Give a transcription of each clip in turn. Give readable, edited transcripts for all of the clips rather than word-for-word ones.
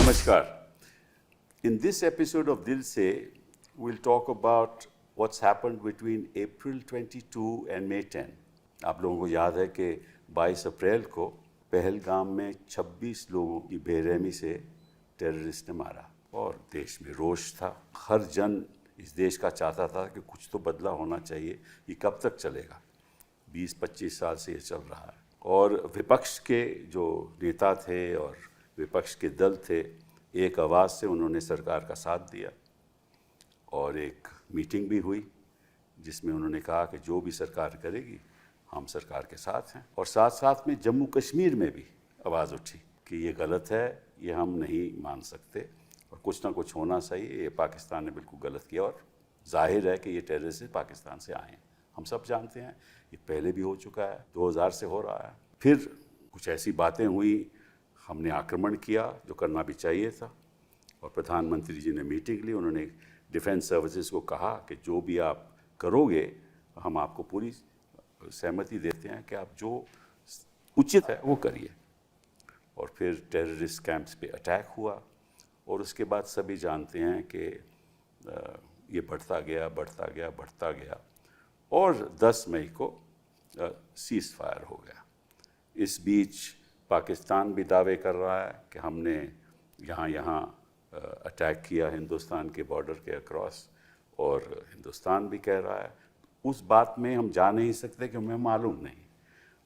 Namaskar. In this episode of Dil Se, we'll talk about what's happened between April 22 and May 10. आप लोगों को याद है कि 22 अप्रैल को पहलगाम में 26 लोगों की बेरहमी से टेररिस्ट ने मारा और देश में रोष था। हर जन इस देश का चाहता था कि कुछ तो बदला होना चाहिए। ये कब तक चलेगा? 20-25 साल से ये चल रहा है। और विपक्ष के जो नेता थे और विपक्ष के दल थे, एक आवाज़ से उन्होंने सरकार का साथ दिया और एक मीटिंग भी हुई जिसमें उन्होंने कहा कि जो भी सरकार करेगी हम सरकार के साथ हैं। और साथ साथ में जम्मू कश्मीर में भी आवाज़ उठी कि ये गलत है, ये हम नहीं मान सकते और कुछ ना कुछ होना चाहिए। ये पाकिस्तान ने बिल्कुल गलत किया और जाहिर है कि ये टेररिस्ट पाकिस्तान से आए हैं। हम सब जानते हैं, ये पहले भी हो चुका है, 2000 से हो रहा है। फिर कुछ ऐसी बातें हुई, हमने आक्रमण किया जो करना भी चाहिए था और प्रधानमंत्री जी ने मीटिंग ली। उन्होंने डिफेंस सर्विसेज को कहा कि जो भी आप करोगे हम आपको पूरी सहमति देते हैं कि आप जो उचित है वो करिए। और फिर टेररिस्ट कैंप्स पे अटैक हुआ और उसके बाद सभी जानते हैं कि ये बढ़ता गया और 10 मई को सीज फायर हो गया। इस बीच पाकिस्तान भी दावे कर रहा है कि हमने यहाँ अटैक किया हिंदुस्तान के बॉर्डर के अक्रॉस, और हिंदुस्तान भी कह रहा है। उस बात में हम जा नहीं सकते कि हमें मालूम नहीं,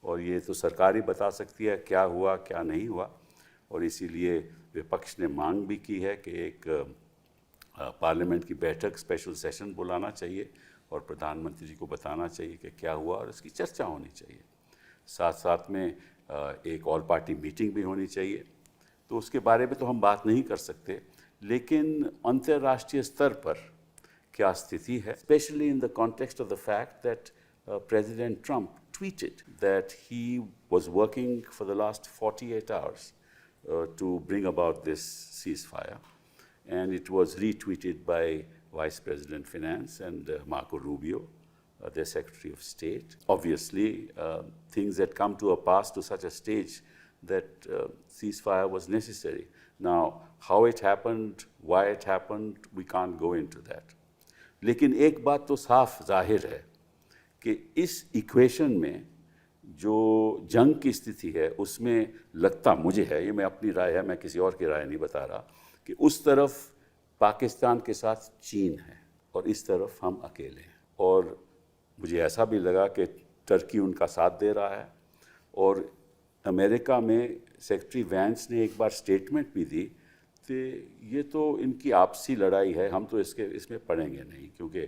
और ये तो सरकार ही बता सकती है क्या हुआ क्या नहीं हुआ। और इसीलिए विपक्ष ने मांग भी की है कि एक पार्लियामेंट की बैठक, स्पेशल सेशन बुलाना चाहिए और प्रधानमंत्री जी को बताना चाहिए कि क्या हुआ और इसकी चर्चा होनी चाहिए। साथ साथ में एक ऑल पार्टी मीटिंग भी होनी चाहिए। तो उसके बारे में तो हम बात नहीं कर सकते, लेकिन अंतर्राष्ट्रीय स्तर पर क्या स्थिति है, specially in the context of the fact that president Trump tweeted that he was working for the last 48 hours to bring about this ceasefire, and it was retweeted by Vice President Finance and Marco Rubio, their Secretary of State. Obviously, things had come to a pass to such a stage that ceasefire was necessary. Now, how it happened, why it happened, we can't go into that. लेकिन एक बात तो साफ जाहिर है कि इस equation में जो जंग की स्थिति है उसमें लगता मुझे है, ये मैं अपनी राय है, मैं किसी और की राय नहीं बता रहा, कि उस तरफ पाकिस्तान के साथ चीन है और इस तरफ हम अकेले हैं। और मुझे ऐसा भी लगा कि टर्की उनका साथ दे रहा है। और अमेरिका में सेक्रेटरी वैंस ने एक बार स्टेटमेंट भी दी कि ये तो इनकी आपसी लड़ाई है, हम तो इसमें पड़ेंगे नहीं, क्योंकि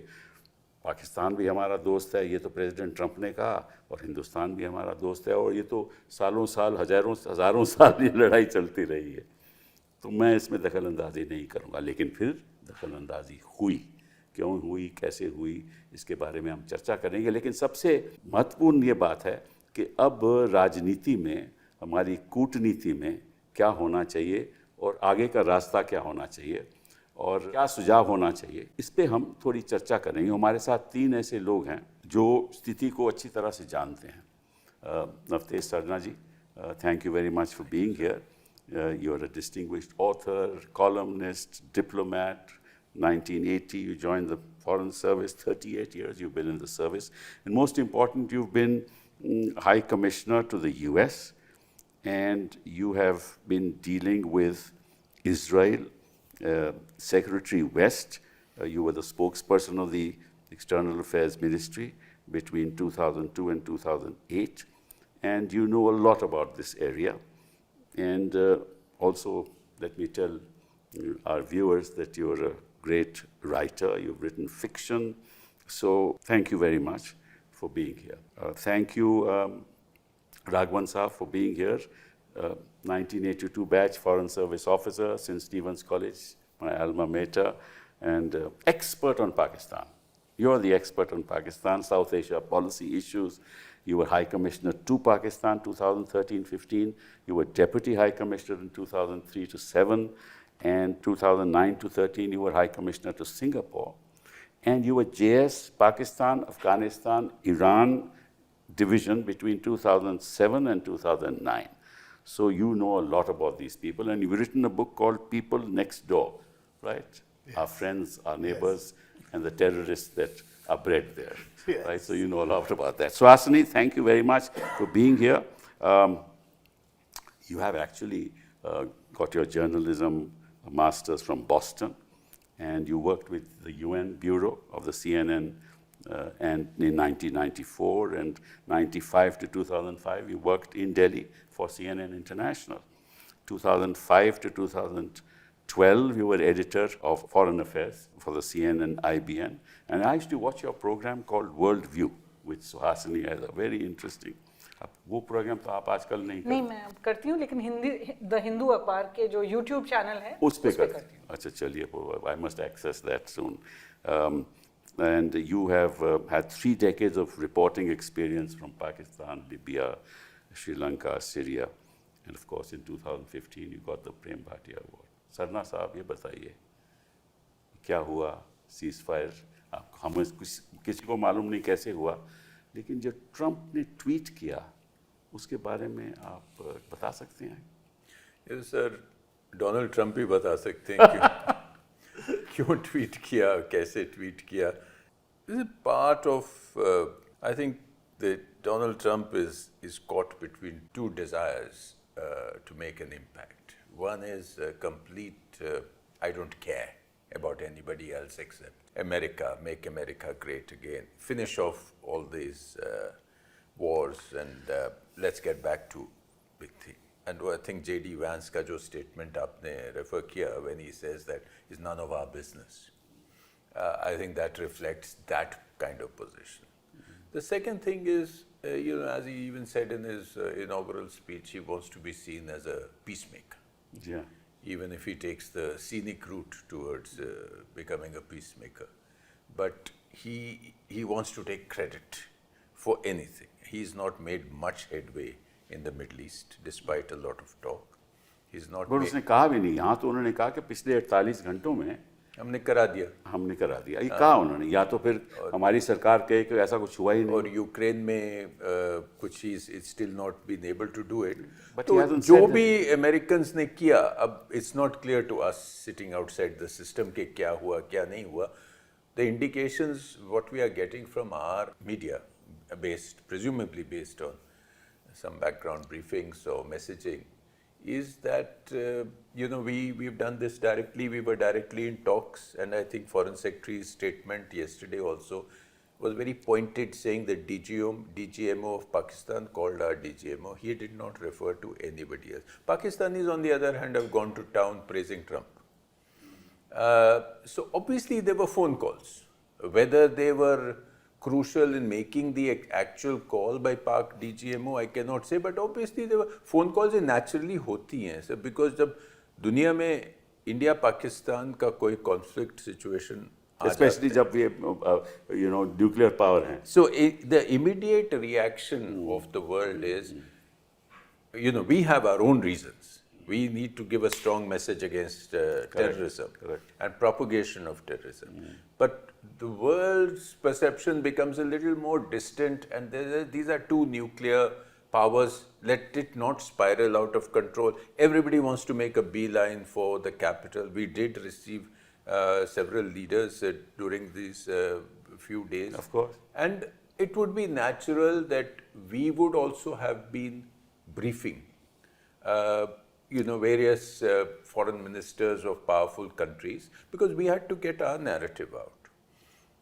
पाकिस्तान भी हमारा दोस्त है, ये तो प्रेसिडेंट ट्रंप ने कहा, और हिंदुस्तान भी हमारा दोस्त है, और ये तो सालों साल हज़ारों साल ये लड़ाई चलती रही है, तो मैं इसमें दखल अंदाजी नहीं करूँगा। लेकिन फिर दखल अंदाजी हुई, क्यों हुई, कैसे हुई, इसके बारे में हम चर्चा करेंगे। लेकिन सबसे महत्वपूर्ण ये बात है कि अब राजनीति में, हमारी कूटनीति में क्या होना चाहिए और आगे का रास्ता क्या होना चाहिए और क्या सुझाव होना चाहिए, इस पे हम थोड़ी चर्चा करेंगे। हमारे साथ 3 ऐसे लोग हैं जो स्थिति को अच्छी तरह से जानते हैं। Navtej Sarna ji, thank you very much for being here. You are a distinguished author, columnist, diplomat. 1980 you joined the foreign service, 38 years you've been in the service, and most important, you've been High Commissioner to the US, and you have been dealing with Israel. Secretary West, you were the spokesperson of the External Affairs Ministry between 2002 and 2008, and you know a lot about this area. And also, let me tell our viewers that you're a great writer, you've written fiction, so thank you very much for being here. Thank you, Raghavan Saab, for being here. 1982 batch Foreign Service officer, St. Stephen's College, my alma mater, and expert on Pakistan. You're the expert on Pakistan, South Asia policy issues. You were High Commissioner to Pakistan 2013-15. You were Deputy High Commissioner in 2003 to 7, and 2009 to 13 you were High Commissioner to Singapore. And you were JS Pakistan, Afghanistan, Iran division between 2007 and 2009. So you know a lot about these people, and you've written a book called People Next Door, right? Yes. Our friends, our neighbors, yes. And the terrorists that are bred there, yes. Right? So you know a lot about that. Suhasini, thank you very much for being here. You have actually got your journalism master's from Boston, and you worked with the UN Bureau of the CNN and in 1994 and 95 to 2005, you worked in Delhi for CNN International. 2005 to 2012, you were editor of Foreign Affairs for the CNN IBN. And I used to watch your program called World View with Suhasini Haidar. Very interesting. वो programme तो आप आजकल नहीं मैं करती हूँ, लेकिन Hindi the Hindu अखबार के जो YouTube चैनल है उस पे करती हूँ. अच्छा चलिए, I must access that soon. And you have had 3 decades of reporting experience from Pakistan, Libya, Sri Lanka, Syria, and of course in 2015 you got the Prem Bhatia Award. Sarna साहब, ये बताइए क्या हुआ ceasefire? हमें किसी को मालूम नहीं कैसे हुआ, लेकिन जो ट्रंप ने ट्वीट किया उसके बारे में आप बता सकते हैं? ये सर डोनाल्ड ट्रंप ही बता सकते हैं क्यों ट्वीट किया, कैसे ट्वीट किया. This is part of I think that Donald Trump is caught between 2 desires to make an impact. One is complete I don't care about anybody else except America, make America great again, finish off all these wars, and let's get back to big thing. And I think J.D. Vance का जो statement आपने refer किया when he says that is none of our business. I think that reflects that kind of position. The second thing is, as he even said in his inaugural speech, he wants to be seen as a peacemaker. Yeah. Even if he takes the scenic route towards becoming a peacemaker. But he wants to take credit for anything. He's not made much headway in the Middle East, despite a lot of talk. He's not. But उसने कहा भी नहीं. यहाँ तो उन्होंने कहा कि पिछले 48 घंटों में हमने करा दिया. ये कहा उन्होंने, या तो फिर हमारी सरकार कहे कि ऐसा कुछ हुआ ही नहीं. और यूक्रेन में कुछ it's still not been able to do it. But तो जो भी Americans ने किया, अब it's not clear to us sitting outside the system कि क्या हुआ क्या नहीं हुआ. The indications what we are getting from our media, presumably based on some background briefings or messaging, is that we've done this directly. We were directly in talks, and I think Foreign Secretary's statement yesterday also was very pointed, saying that DGMO of Pakistan called our DGMO. He did not refer to anybody else. Pakistanis, on the other hand, have gone to town praising Trump. So obviously there were phone calls. Whether they were crucial in making the actual call by Pak DGMO, I cannot say, but obviously there were phone calls naturally होती हैं sir, because जब दुनिया में India Pakistan का कोई conflict situation especially जब ये nuclear power हैं. So the immediate reaction of the world is, we have our own reasons. We need to give a strong message against terrorism and propagation of terrorism. But the world's perception becomes a little more distant, and these are 2 nuclear powers. Let it not spiral out of control. Everybody wants to make a beeline for the capital. We did receive several leaders during these few days. Of course. And it would be natural that we would also have been briefing various foreign ministers of powerful countries, because we had to get our narrative out.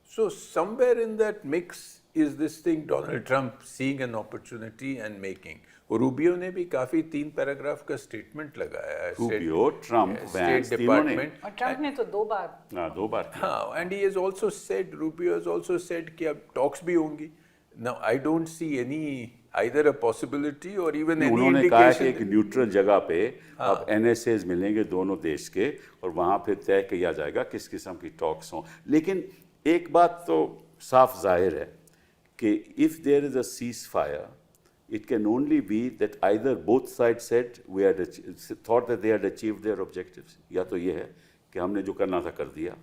So somewhere in that mix is this thing, Donald Trump seeing an opportunity and making. Rubio ने भी काफी 3 paragraph का statement लगाया है. Rubio, Trump, Vance, Department. और Trump ने तो 2 बार. हाँ, 2 बार. हाँ, and he has also said, Rubio has also said कि अब talks भी होंगी. Now I don't see any either a possibility or even any indication. उन्होंने कहा कि एक न्यूट्रल जगह पे अब NSAs मिलेंगे दोनों देश के, और वहाँ फिर तय किया जाएगा किस किस्म की टॉक्स हों. लेकिन एक बात तो साफ जाहिर है कि if there is a ceasefire, it can only be that either both sides said thought that they had achieved their objectives. या तो ये है कि हमने जो करना था कर दिया,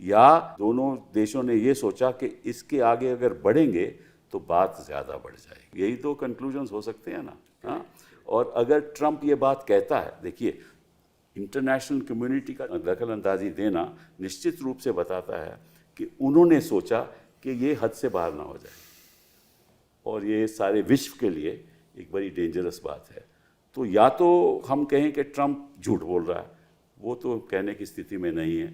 या दोनों देशों ने ये सोचा कि इसके आगे अगर बढ़ेंगे तो बात ज़्यादा बढ़ जाएगी। यही तो कंक्लूजन्स हो सकते हैं ना। हाँ, और अगर ट्रंप ये बात कहता है, देखिए इंटरनेशनल कम्युनिटी का दखल अंदाजी देना निश्चित रूप से बताता है कि उन्होंने सोचा कि ये हद से बाहर ना हो जाए, और ये सारे विश्व के लिए एक बड़ी डेंजरस बात है। तो या तो हम कहें कि ट्रंप झूठ बोल रहा है, वो तो कहने की स्थिति में नहीं है,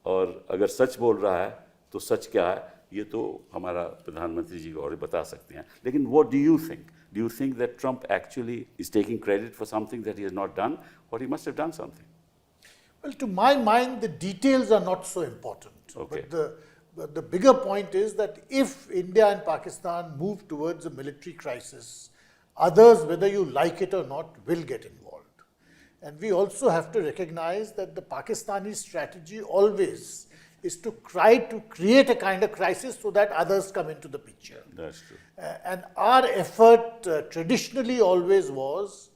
और अगर सच बोल रहा है तो सच क्या है ये तो हमारा प्रधानमंत्री जी और बता सकते हैं। लेकिन what do you think? Do you think that Trump actually is taking credit for something that he has not done, or he must have done something? Well, to my mind, the details are not so important. Okay. But the bigger point is that if India and Pakistan move towards a military crisis, others, whether you like it or not, will get involved. And we also have to recognize that the Pakistani strategy always is to try to create a kind of crisis so that others come into the picture. That's true. And our effort traditionally always was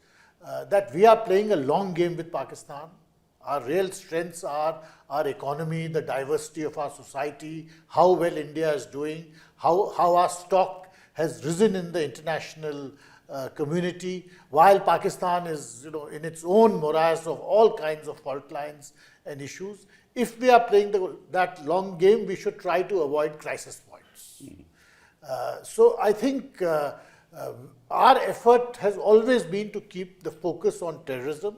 that we are playing a long game with Pakistan. Our real strengths are our economy, the diversity of our society, how well India is doing, how our stock has risen in the international community, while Pakistan is, in its own morass of all kinds of fault lines and issues. If we are playing that long game, we should try to avoid crisis points. So I think our effort has always been to keep the focus on terrorism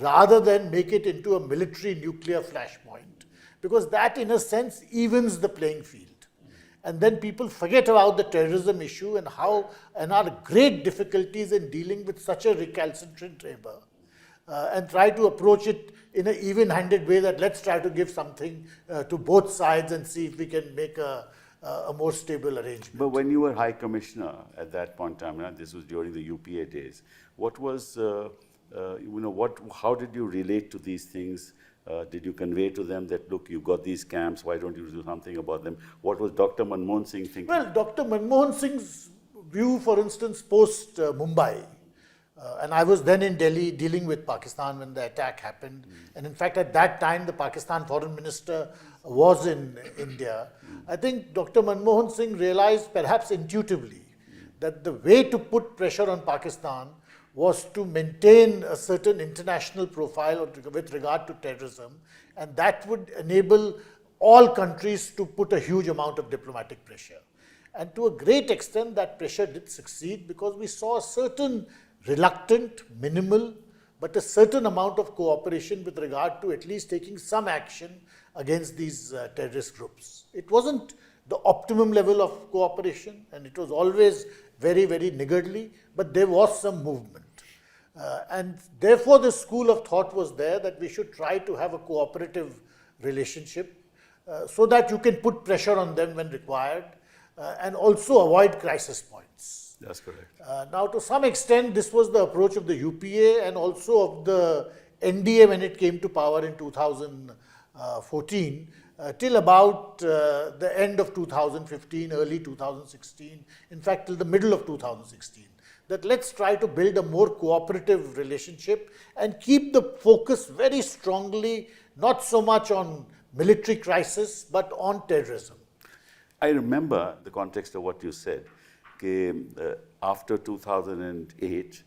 rather than make it into a military nuclear flashpoint, because that in a sense evens the playing field. And then people forget about the terrorism issue and our great difficulties in dealing with such a recalcitrant neighbor, and try to approach it in an even-handed way, that let's try to give something to both sides and see if we can make a more stable arrangement. But when you were High Commissioner at that point in time, this was during the UPA days, what was, how did you relate to these things? Did you convey to them that, look, you've got these camps, why don't you do something about them? What was Dr. Manmohan Singh thinking? Well, Dr. Manmohan Singh's view, for instance, post Mumbai, and I was then in Delhi dealing with Pakistan when the attack happened. And in fact, at that time, the Pakistan foreign minister was in India. I think Dr. Manmohan Singh realized, perhaps intuitively, that the way to put pressure on Pakistan was to maintain a certain international profile with regard to terrorism, and that would enable all countries to put a huge amount of diplomatic pressure. And to a great extent, that pressure did succeed, because we saw a certain reluctant, minimal, but a certain amount of cooperation with regard to at least taking some action against these terrorist groups. It wasn't the optimum level of cooperation, and it was always very, very niggardly, but there was some movement. And therefore, the school of thought was there that we should try to have a cooperative relationship so that you can put pressure on them when required, and also avoid crisis points. That's correct. Now, to some extent, this was the approach of the UPA and also of the NDA when it came to power in 2014, till about the end of 2015, early 2016, in fact, till the middle of 2016. That let's try to build a more cooperative relationship and keep the focus very strongly, not so much on military crisis, but on terrorism. I remember the context of what you said. After 2008,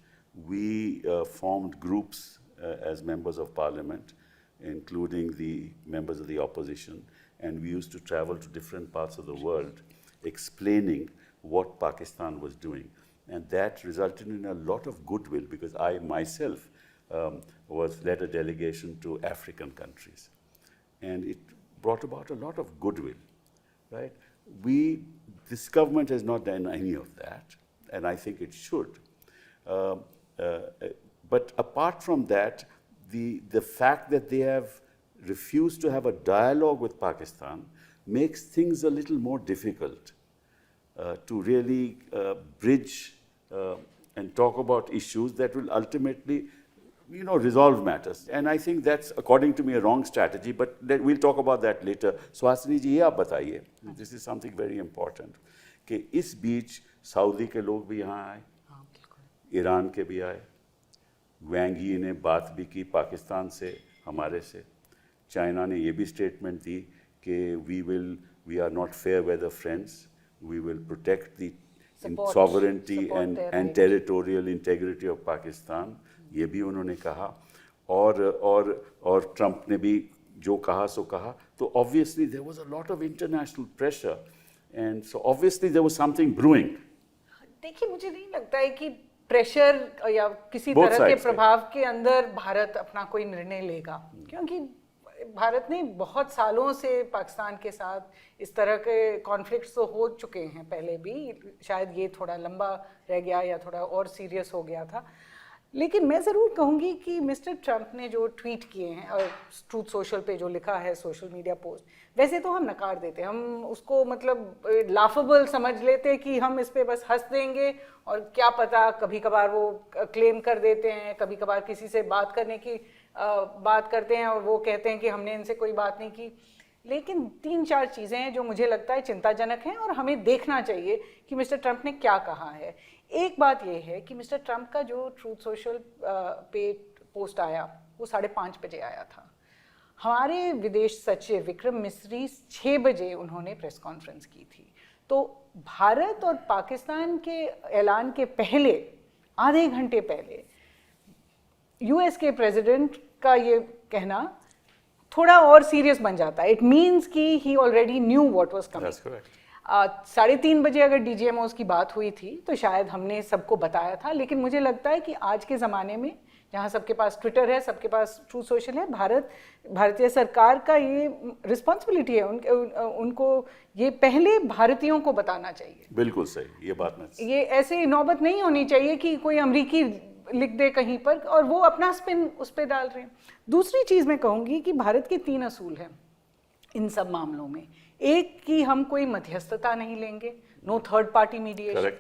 we formed groups as members of parliament, including the members of the opposition, and we used to travel to different parts of the world explaining what Pakistan was doing. And that resulted in a lot of goodwill, because I myself led a delegation to African countries. And it brought about a lot of goodwill, right? This government has not done any of that, and I think it should. But apart from that, the fact that they have refused to have a dialogue with Pakistan makes things a little more difficult to really bridge and talk about issues that will ultimately, resolve matters. And I think that's, according to me, a wrong strategy, but we'll talk about that later. Suhasini ji, ये आप बताइए. This is something very important. कि इस बीच Saudi के लोग भी यहाँ आए, ईरान के भी आए, वैंग यी ने बात भी की पाकिस्तान से, हमारे से. चाइना ने ये भी स्टेटमेंट दी कि we are not fair weather friends. we will protect the Support sovereignty their and right. territorial integrity of Pakistan, ये भी उन्होंने कहा, और ट्रंप ने भी जो कहा सो कहा. तो obviously there was a lot of international pressure, and so obviously there was something brewing. देखिए, मुझे नहीं लगता है कि प्रेशर या किसी Both तरह के sides प्रभाव के अंदर भारत अपना कोई निर्णय लेगा, क्योंकि भारत ने बहुत सालों से पाकिस्तान के साथ इस तरह के कॉन्फ्लिक्ट्स तो हो चुके हैं पहले भी, शायद ये थोड़ा लंबा रह गया या थोड़ा और सीरियस हो गया था. लेकिन मैं ज़रूर कहूँगी कि मिस्टर ट्रंप ने जो ट्वीट किए हैं और ट्रूथ सोशल पे जो लिखा है सोशल मीडिया पोस्ट, वैसे तो हम नकार देते हैं, हम उसको मतलब लाफेबल समझ लेते कि हम इस पे बस हंस देंगे, और क्या पता कभी कभार वो क्लेम कर देते हैं, कभी कभार किसी से बात करने की बात करते हैं और वो कहते हैं कि हमने इनसे कोई बात नहीं की. लेकिन 3-4 चीज़ें हैं जो मुझे लगता है चिंताजनक हैं और हमें देखना चाहिए कि मिस्टर ट्रंप ने क्या कहा है. एक बात ये है कि मिस्टर ट्रंप का जो ट्रूथ सोशल पे पोस्ट आया वो 5:30 बजे आया था. हमारे विदेश सचिव विक्रम मिस्री 6 बजे उन्होंने प्रेस कॉन्फ्रेंस की थी. तो भारत और पाकिस्तान के ऐलान के पहले आधे घंटे पहले यूएस के प्रेसिडेंट का ये कहना थोड़ा और सीरियस बन जाता है. इट मीन्स कि he already knew what was coming. 3:30 बजे अगर डीजीएमओस की बात हुई थी तो शायद हमने सबको बताया था, लेकिन मुझे लगता है कि आज के ज़माने में जहाँ सबके पास ट्विटर है, सबके पास ट्रूथ सोशल है, भारतीय सरकार का ये रिस्पॉन्सिबिलिटी है, उनको ये पहले भारतीयों को बताना चाहिए. बिल्कुल सही, ये बात मैं, ये ऐसे नौबत नहीं होनी चाहिए कि कोई अमरीकी लिख दे कहीं पर और वो अपना स्पिन उस पर डाल रहे हैं. दूसरी चीज़ मैं कहूँगी कि भारत के 3 असूल हैं इन सब मामलों में. एक कि हम कोई मध्यस्थता नहीं लेंगे, नो थर्ड पार्टी मीडिएशन.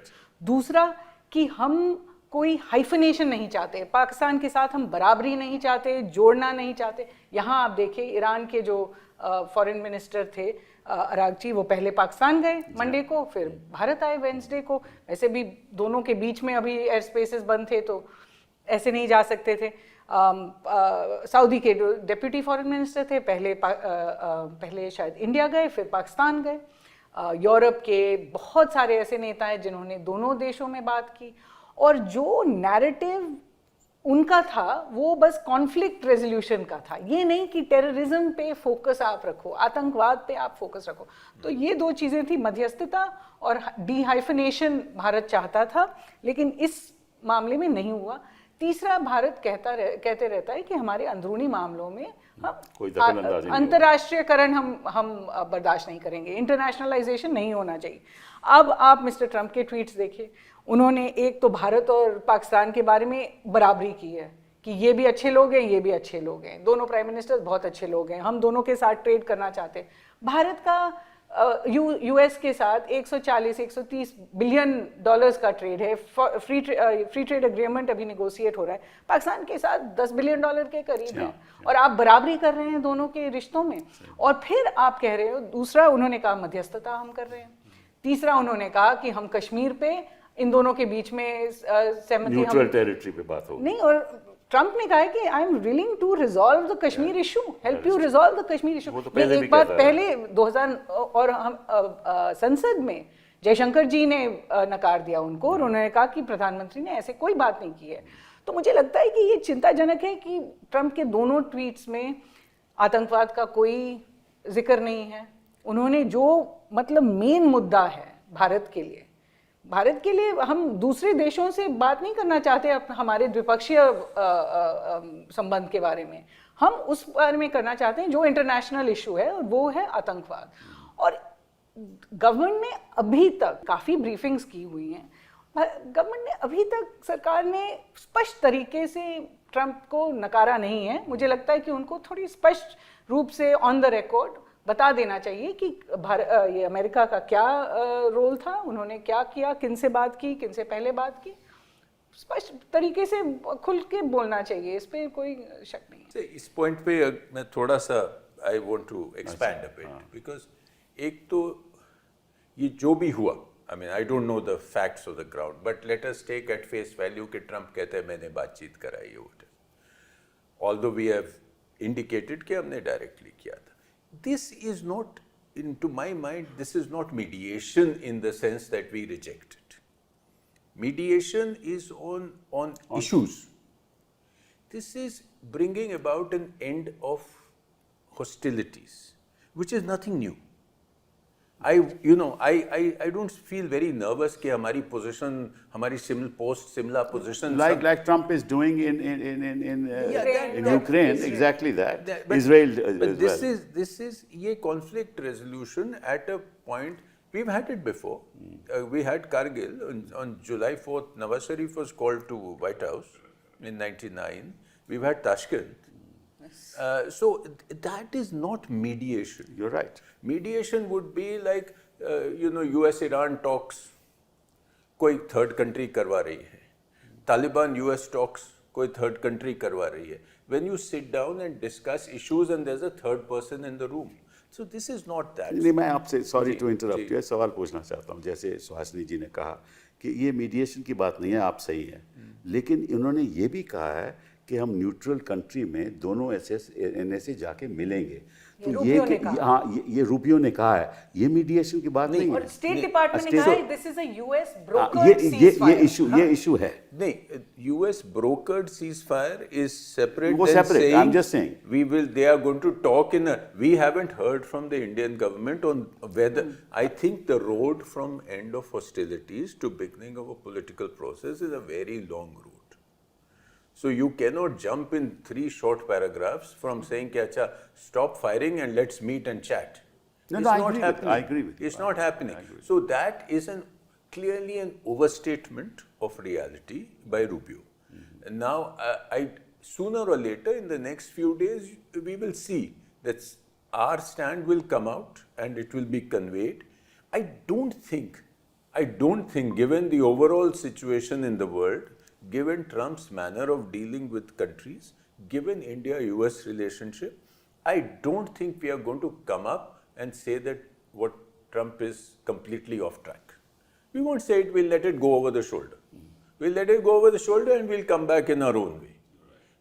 दूसरा कि हम कोई हाइफनेशन नहीं चाहते, पाकिस्तान के साथ हम बराबरी नहीं चाहते, जोड़ना नहीं चाहते. यहाँ आप देखिए ईरान के जो फॉरेन मिनिस्टर थे अरागची, वो पहले पाकिस्तान गए मंडे को, फिर भारत आए वेंसडे को. वैसे भी दोनों के बीच में अभी एयर स्पेसेस बंद थे तो ऐसे नहीं जा सकते थे. सऊदी के जो डिप्टी फॉरेन मिनिस्टर थे पहले शायद इंडिया गए, फिर पाकिस्तान गए. यूरोप के बहुत सारे ऐसे नेता हैं जिन्होंने दोनों देशों में बात की, और जो नैरेटिव उनका था वो बस कॉन्फ्लिक्ट रेजोल्यूशन का था. ये नहीं कि टेररिज्म पे फोकस आप रखो, आतंकवाद पे आप फोकस रखो. तो ये 2 चीज़ें थी, मध्यस्थता और डीहाइफनेशन भारत चाहता था, लेकिन इस मामले में नहीं हुआ. तीसरा, भारत कहते रहता है कि हमारे अंदरूनी मामलों में हम अंतर्राष्ट्रीयकरण हम बर्दाश्त नहीं करेंगे, इंटरनेशनलाइजेशन नहीं होना चाहिए. अब आप मिस्टर ट्रंप के ट्वीट्स देखिए, उन्होंने एक तो भारत और पाकिस्तान के बारे में बराबरी की है कि ये भी अच्छे लोग हैं, ये भी अच्छे लोग हैं, दोनों प्राइम मिनिस्टर्स बहुत अच्छे लोग हैं, हम दोनों के साथ ट्रेड करना चाहते हैं. भारत का यूएस के साथ 140-130 बिलियन डॉलर्स का ट्रेड है. फ्री ट्रेड एग्रीमेंट अभी नेगोशिएट हो रहा है. पाकिस्तान के साथ $10 बिलियन के करीब है, और आप बराबरी कर रहे हैं दोनों के रिश्तों में. और फिर आप कह रहे हो, दूसरा उन्होंने कहा मध्यस्थता हम कर रहे हैं. तीसरा उन्होंने कहा कि हम कश्मीर पे इन दोनों के बीच में सहमति, न्यूट्रल टेरिटरी पे बात होगी नहीं. और ट्रंप ने कहा है कि I am willing to resolve the Kashmir issue, help you resolve the Kashmir issue. एक बार पहले 2000 और हम संसद में जयशंकर जी ने नकार दिया उनको, और उन्होंने कहा कि प्रधानमंत्री ने ऐसे कोई बात नहीं की है. तो मुझे लगता है कि ये चिंताजनक है कि ट्रंप के दोनों ट्वीट्स में आतंकवाद का कोई जिक्र नहीं है. उन्होंने जो मतलब मेन मुद्दा है भारत के लिए हम दूसरे देशों से बात नहीं करना चाहते हमारे द्विपक्षीय संबंध के बारे में, हम उस बारे में करना चाहते हैं जो इंटरनेशनल इशू है, और वो है आतंकवाद. और गवर्नमेंट ने अभी तक काफ़ी ब्रीफिंग्स की हुई हैं. गवर्नमेंट ने अभी तक, सरकार ने स्पष्ट तरीके से ट्रंप को नकारा नहीं है. मुझे लगता है कि उनको थोड़ी स्पष्ट रूप से ऑन द रिकॉर्ड बता देना चाहिए कि ये अमेरिका का क्या रोल था, उन्होंने क्या किया, किन से बात की, किन से पहले बात की. स्पष्ट तरीके से खुल के बोलना चाहिए, इस पे कोई शक नहीं है. इस पॉइंट पे मैं थोड़ा सा I want to expand a bit, because एक तो ये जो भी हुआ, I mean I don't know the facts of the ground, but let us take at face value कि ट्रंप कहते हैं मैंने बातचीत कराई है. ऑल्दो वी हैव इंडिकेटेड कि हमने डायरेक्टली किया था. This is not into my mind, this is not mediation in the sense that we reject it. Mediation is on issues. This is bringing about an end of hostilities, which is nothing new. I don't feel very nervous कि हमारी position, हमारी Simla position. Like Trump is doing in Ukraine, exactly that. But Israel but as well. this is ये conflict resolution at a point. We've had it before. We had Kargil on July 4th. Nawaz Sharif was called to White House in '99. We've had Tashkent. So that is not mediation. You're right. Mediation would be like, US-Iran talks, कोई third country करवा रही है. Taliban-US talks, कोई third country करवा रही है. When you sit down and discuss issues and there's a third person in the room. So this is not that. नहीं, मैं आपसे सॉरी टू इंटरप्ट यू, सवाल पूछना चाहता हूँ. जैसे सुहासिनी जी ने कहा कि ये मीडिएशन की बात नहीं है, आप सही हैं, लेकिन इन्होंने ये भी कहा है कि हम न्यूट्रल कंट्री में दोनों NSA जाके मिलेंगे. तो ये रूबियो ने कहा है, ये मीडिएशन की बात नहीं है. और स्टेट डिपार्टमेंट ने कहा है this is a US brokered ceasefire. ये इशू है. नहीं, US brokered ceasefire is separate वो than separate, saying I'm just saying. they are going to talk we haven't heard from the Indian government on whether, I think the road from end of hostilities to beginning of a political process is a very long road. So you cannot jump in 3 short paragraphs from saying कि अच्छा stop firing and let's meet and chat. It's not happening. I agree with you. It's not happening. So that is clearly an overstatement of reality by Rubio. And now, sooner or later, in the next few days, we will see that our stand will come out and it will be conveyed. I don't think, given the overall situation in the world, given Trump's manner of dealing with countries, given India-US relationship, I don't think we are going to come up and say that what Trump is completely off track. We won't say it, we'll let it go over the shoulder. We'll let it go over the shoulder and we'll come back in our own way.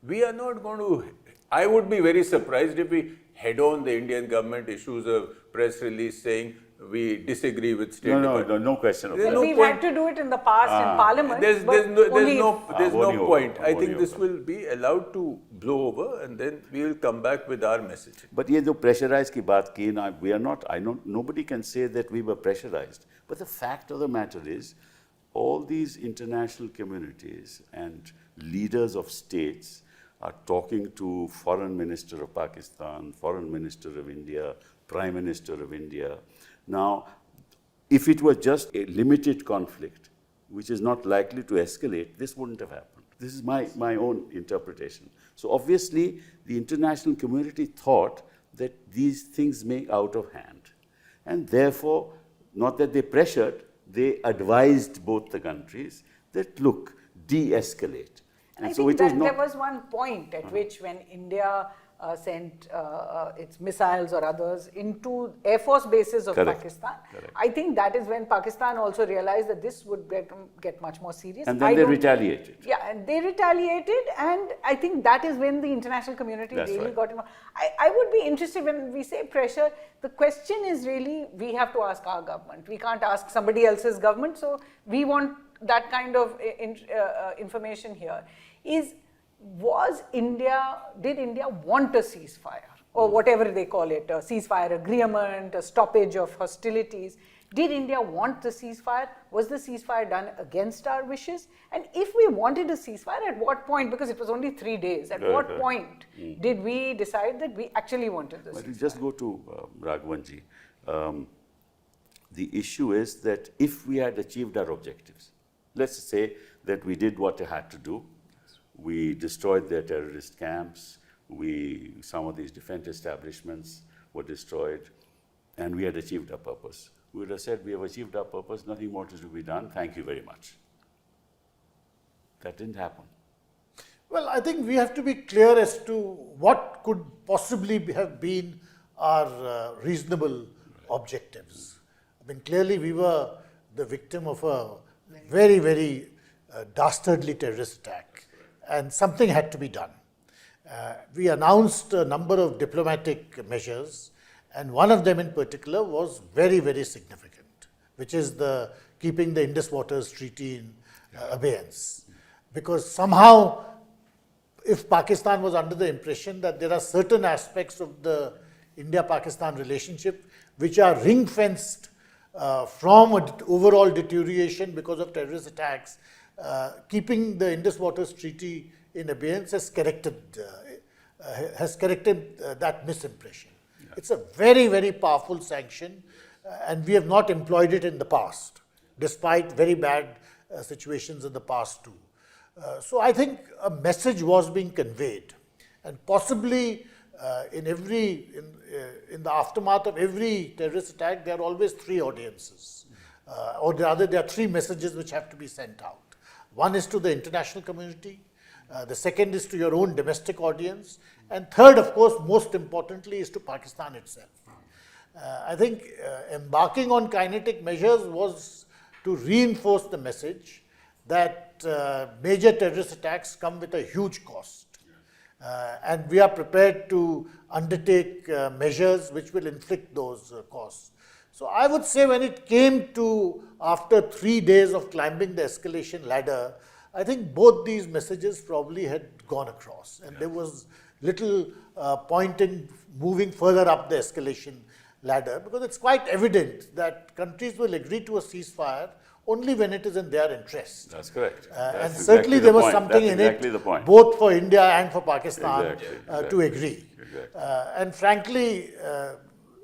We are not going to, I would be very surprised if we head on the Indian government issues a press release saying we disagree with State Department. No question of There's that. no We've point. had to do it in the past in Parliament. There's no point. I think this होगा. will be allowed to blow over and then we will come back with our message. But ये जो pressurized की बात की ना, we are not, nobody can say that we were pressurized. But the fact of the matter is, all these international communities and leaders of states are talking to Foreign Minister of Pakistan, Foreign Minister of India, Prime Minister of India. Now, if it were just a limited conflict, which is not likely to escalate, this wouldn't have happened. This is my own interpretation. So obviously, the international community thought that these things may out of hand. And therefore, not that they pressured, they advised both the countries that, look, de-escalate. And I think that there was one point at which when India sent its missiles or others into Air Force bases of Pakistan, I think that is when Pakistan also realized that this would get much more serious. And then they retaliated. Yeah, and they retaliated, and I think that is when the international community got involved. I would be interested when we say pressure, the question is really, we have to ask our government. We can't ask somebody else's government, so we want that kind of information here. Did India want a ceasefire, or whatever they call it, a ceasefire agreement, a stoppage of hostilities? Did India want the ceasefire? Was the ceasefire done against our wishes? And if we wanted a ceasefire, at what point, because it was only 3 days, at what point did we decide that we actually wanted this? But you just go to Raghavanji. The issue is that if we had achieved our objectives, let's say that we did what we had to do, we destroyed their terrorist camps, some of these defense establishments were destroyed, and we had achieved our purpose. We would have said, we have achieved our purpose, nothing more to be done, thank you very much. That didn't happen. Well, I think we have to be clear as to what could possibly have been our reasonable objectives. I mean, clearly we were the victim of a very, very dastardly terrorist attack, and something had to be done. We announced a number of diplomatic measures, And one of them in particular was very, very significant, which is the keeping the Indus Waters Treaty in abeyance. Because somehow, if Pakistan was under the impression that there are certain aspects of the India-Pakistan relationship which are ring-fenced from an overall deterioration because of terrorist attacks, keeping the Indus Waters Treaty in abeyance has corrected that misimpression. Yeah. It's a very, very powerful sanction, and we have not employed it in the past, despite very bad situations in the past too. So I think a message was being conveyed, and possibly in the aftermath of every terrorist attack, there are always three audiences, or rather there are three messages which have to be sent out. One is to the international community, the second is to your own domestic audience, and third, of course, most importantly, is to Pakistan itself. I think embarking on kinetic measures was to reinforce the message that major terrorist attacks come with a huge cost. And we are prepared to undertake measures which will inflict those costs. So I would say when it came to after 3 days of climbing the escalation ladder, I think both these messages probably had gone across, and there was little point in moving further up the escalation ladder, because it's quite evident that countries will agree to a ceasefire only when it is in their interest. That's correct. And certainly there was something in it, both for India and for Pakistan, to agree. And frankly,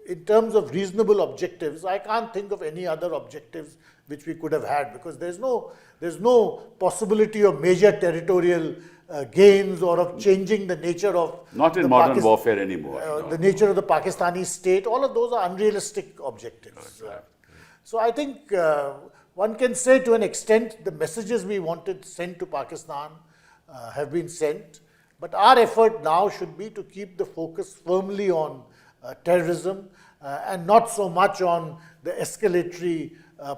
in terms of reasonable objectives, I can't think of any other objectives which we could have had, because there's no possibility of major territorial gains or of changing the nature of not in modern warfare anymore. The nature of the Pakistani state. All of those are unrealistic objectives. So I think one can say to an extent the messages we wanted sent to Pakistan have been sent, but our effort now should be to keep the focus firmly on terrorism and not so much on the escalatory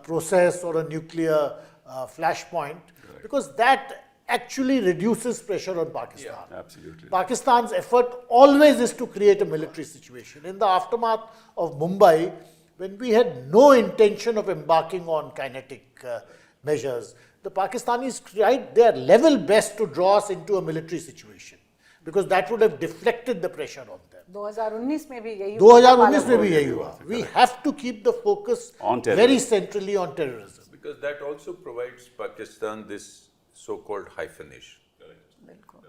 process or a nuclear flashpoint, because that actually reduces pressure on Pakistan. Yeah, absolutely. Pakistan's effort always is to create a military situation. In the aftermath of Mumbai, when we had no intention of embarking on kinetic measures, the Pakistanis tried their level best to draw us into a military situation, because that would have deflected the pressure on them. 2019 में भी यही 2019 में भी यही हुआ. We have to keep the focus very centrally on terrorism. Because that also provides Pakistan this so-called hyphenation.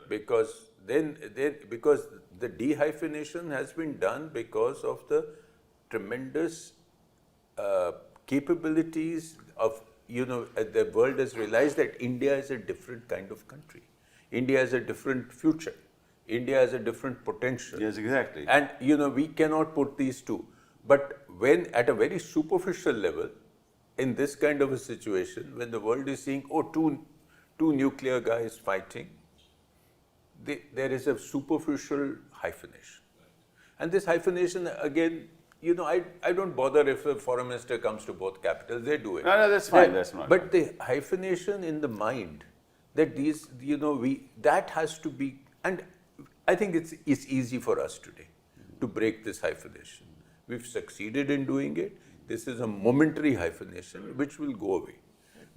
Because because the dehyphenation has been done because of the tremendous capabilities of, the world has realized that India is a different kind of country. India has a different future. India has a different potential. Yes, exactly. And, we cannot put these two. But when at a very superficial level, in this kind of a situation, when the world is seeing, two nuclear guys fighting, there is a superficial hyphenation. And this hyphenation, again, I don't bother if a foreign minister comes to both capitals, they do it. No, that's fine, that's not. But the hyphenation in the mind, that these, that has to be, and I think it's easy for us today to break this hyphenation. We've succeeded in doing it. This is a momentary hyphenation which will go away,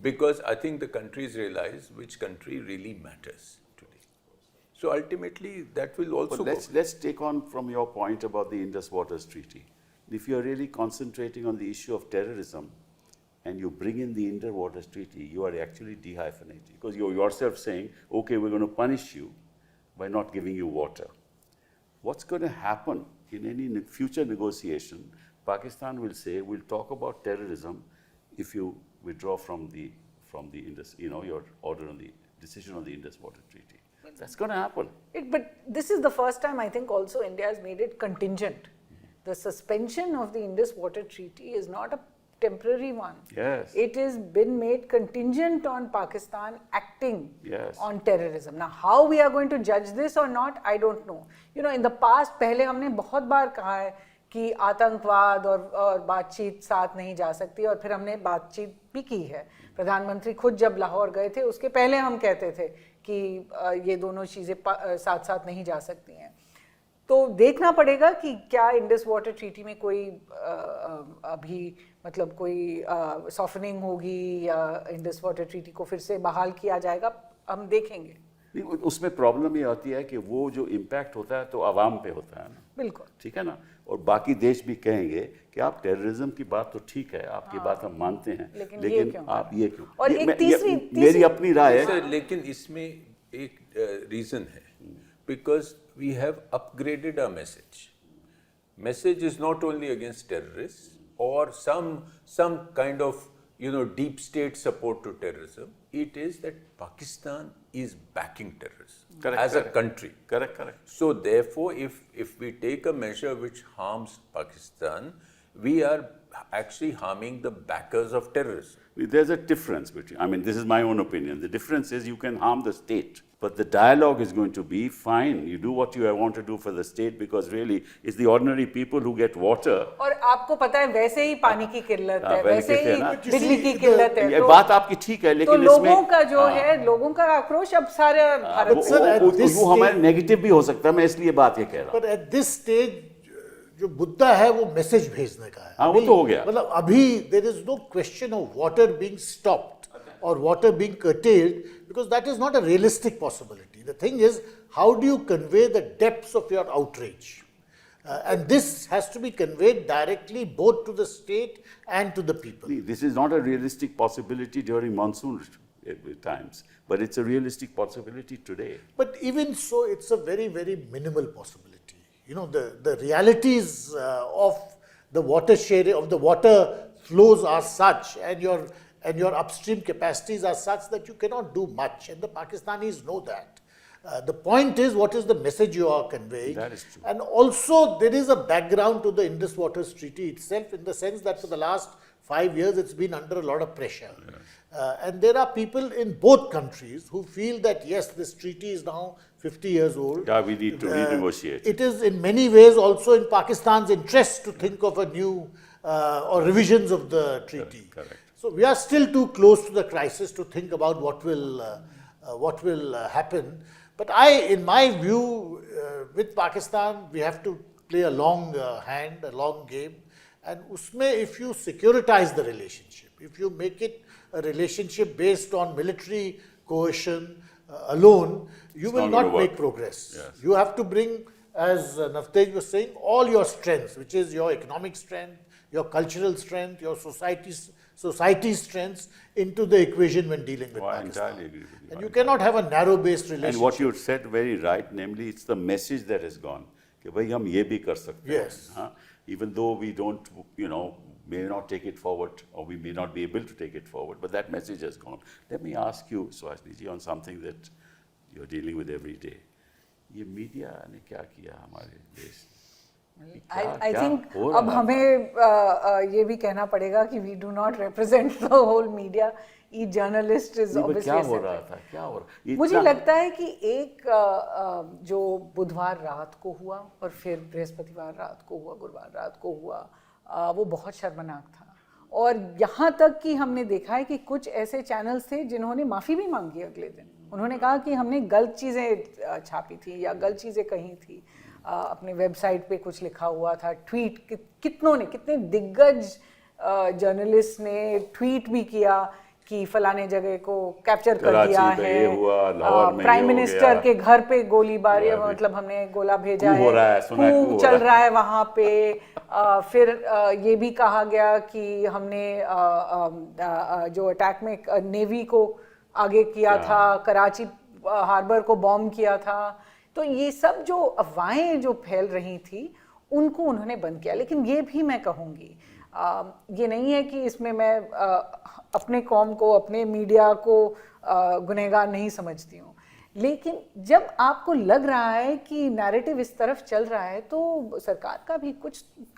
because I think the countries realize which country really matters today. So ultimately, that will also But let's take on from your point about the Indus Waters Treaty. If you're really concentrating on the issue of terrorism and you bring in the Indus Waters Treaty, you are actually dehyphenating, because you're yourself saying, okay, we're going to punish you by not giving you water. What's going to happen in any future negotiation? Pakistan will say, we'll talk about terrorism if you withdraw from the Indus, your order on the decision on the Indus Water Treaty. That's going to happen. But this is the first time I think also India has made it contingent. The suspension of the Indus Water Treaty is not a temporary one. Yes. It has been made contingent on Pakistan acting on terrorism. Now, how we are going to judge this or not, I don't know. In the past, पहले हमने बहुत बार कहा है कि आतंकवाद और बातचीत साथ नहीं जा सकती, और फिर हमने बातचीत भी की है. प्रधानमंत्री खुद जब लाहौर गए थे, उसके पहले हम कहते थे कि ये दोनों चीज़ें साथ साथ नहीं जा सकती हैं. तो देखना पड़ेगा कि क्या इंडस वाटर ट्रीटी में कोई अभी मतलब कोई सॉफ्टनिंग होगी या इंडस वाटर ट्रीटी को फिर से बहाल किया जाएगा, हम देखेंगे। नहीं, उसमें प्रॉब्लम ये आती है कि वो जो इम्पैक्ट होता है तो आवाम पे होता है ना, बिल्कुल ठीक है ना, और बाकी देश भी कहेंगे कि आप टेररिज्म की बात तो ठीक है, आपकी बात हम मानते हैं, लेकिन आप ये क्यों? और एक तीसरी मेरी अपनी राय है। लेकिन इसमें एक रीजन है, because we have upgraded our message. Message is not only against terrorists or some kind of deep state support to terrorism. It is that Pakistan is backing terrorism as a country. Correct. So therefore, if we take a measure which harms Pakistan, we are actually harming the backers of terrorism. There's a difference between, I mean, this is my own opinion. The difference is you can harm the state, but the dialogue is going to be fine. You do what you want to do for the state, because really it's the ordinary people who get water. और आपको पता है वैसे ही पानी की किल्लत है, वैसे वैसे ही ना। बिजली की किल्लत है। ये बात आपकी ठीक है, लेकिन तो इसमें लोगों का जो है, लोगों का आक्रोश अब सारे भारत से वो हमारे नेगेटिव भी हो सकता है, मैं इसलिए बात ये कह रहा हूँ। But at this stage, जो मुद्दा है वो मैसेज भेजने का है। हाँ, वो तो हो गया। मतलब अभी there is no question of water being stopped or water being curtailed, because that is not a realistic possibility. The thing is, how do you convey the depths of your outrage? And this has to be conveyed directly both to the state and to the people. This is not a realistic possibility during monsoon times, but it's a realistic possibility today. But even so, it's a very, very minimal possibility. The realities of the water sharing, of the water flows are such, and your upstream capacities are such that you cannot do much, and the Pakistanis know that. The point is, what is the message you are conveying? That is true. And also, there is a background to the Indus Waters Treaty itself, in the sense that for the last 5 years, it's been under a lot of pressure. Yes. And there are people in both countries who feel that, yes, this treaty is now 50 years old. Yeah, we need to renegotiate. It is in many ways also in Pakistan's interest to think of a new or revisions of the treaty. Correct. So we are still too close to the crisis to think about what will happen. But in my view, with Pakistan, we have to play a long hand, a long game. And usme, if you securitize the relationship, if you make it a relationship based on military coercion alone, you will not make progress. Yes. You have to bring, as Navtej was saying, all your strengths, which is your economic strength, your cultural strength, your society's strengths, into the equation when dealing with Pakistan. I entirely agree with you. And you cannot have a narrow-based relationship. And what you said very right, namely, it's the message that has gone. कि भाई हम ये भी कर सकते हैं. Yes. Even though we don't, may not take it forward, or we may not be able to take it forward, but that message has gone. Let me ask you, Suhasini ji, on something that you're dealing with every day. ये media ने क्या किया हमारे देश में? I think अब हमें ये भी कहना पड़ेगा कि we do not represent the whole media. Each journalist is obviously क्या हो रहा था, क्या हो रहा? मुझे लगता है कि एक जो बुधवार रात को हुआ और फिर बृहस्पतिवार रात को हुआ, गुरुवार रात को हुआ, वो बहुत शर्मनाक था. और यहाँ तक कि हमने देखा है कि कुछ ऐसे चैनल्स थे जिन्होंने माफ़ी भी मांगी अगले दिन. उन्होंने कहा कि हमने गलत चीज़ें छापी थी या गलत चीज़ें कही थी. अपने वेबसाइट पे कुछ लिखा हुआ था, ट्वीट कितने दिग्गज जर्नलिस्ट ने ट्वीट भी किया कि फलाने जगह को कैप्चर कर दिया है, प्राइम मिनिस्टर के घर पे गोलीबारी, मतलब हमने गोला भेजा है, खूब चल रहा है वहाँ पे. फिर ये भी कहा गया कि हमने जो अटैक में नेवी को आगे किया था, कराची हार्बर को बॉम्ब किया था. तो ये सब जो अफवाहें जो फैल रही थी उनको उन्होंने बंद किया. लेकिन ये भी मैं कहूँगी, ये नहीं है कि इसमें मैं अपने कौम को, अपने मीडिया को गुनहगार नहीं समझती हूँ. लेकिन जब आपको लग रहा है कि नैरेटिव इस तरफ चल रहा है, तो सरकार का भी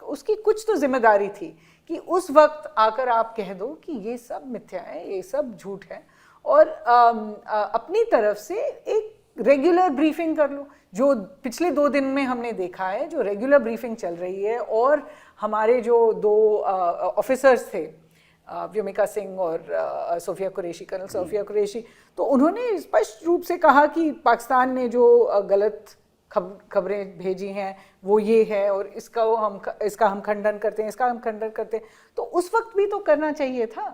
उसकी कुछ तो जिम्मेदारी थी कि उस वक्त आकर आप कह दो कि ये सब मिथ्या है, ये सब झूठ है, और अपनी तरफ से एक रेगुलर ब्रीफिंग कर लो. जो पिछले 2 दिन में हमने देखा है, जो रेगुलर ब्रीफिंग चल रही है, और हमारे जो 2 ऑफिसर्स थे, व्योमिका सिंह और सोफिया कुरैशी, कर्नल सोफिया कुरैशी, तो उन्होंने स्पष्ट रूप से कहा कि पाकिस्तान ने जो गलत खबरें भेजी हैं, वो ये है और इसका हम खंडन करते हैं, इसका हम खंडन करते हैं, तो उस वक्त भी तो करना चाहिए था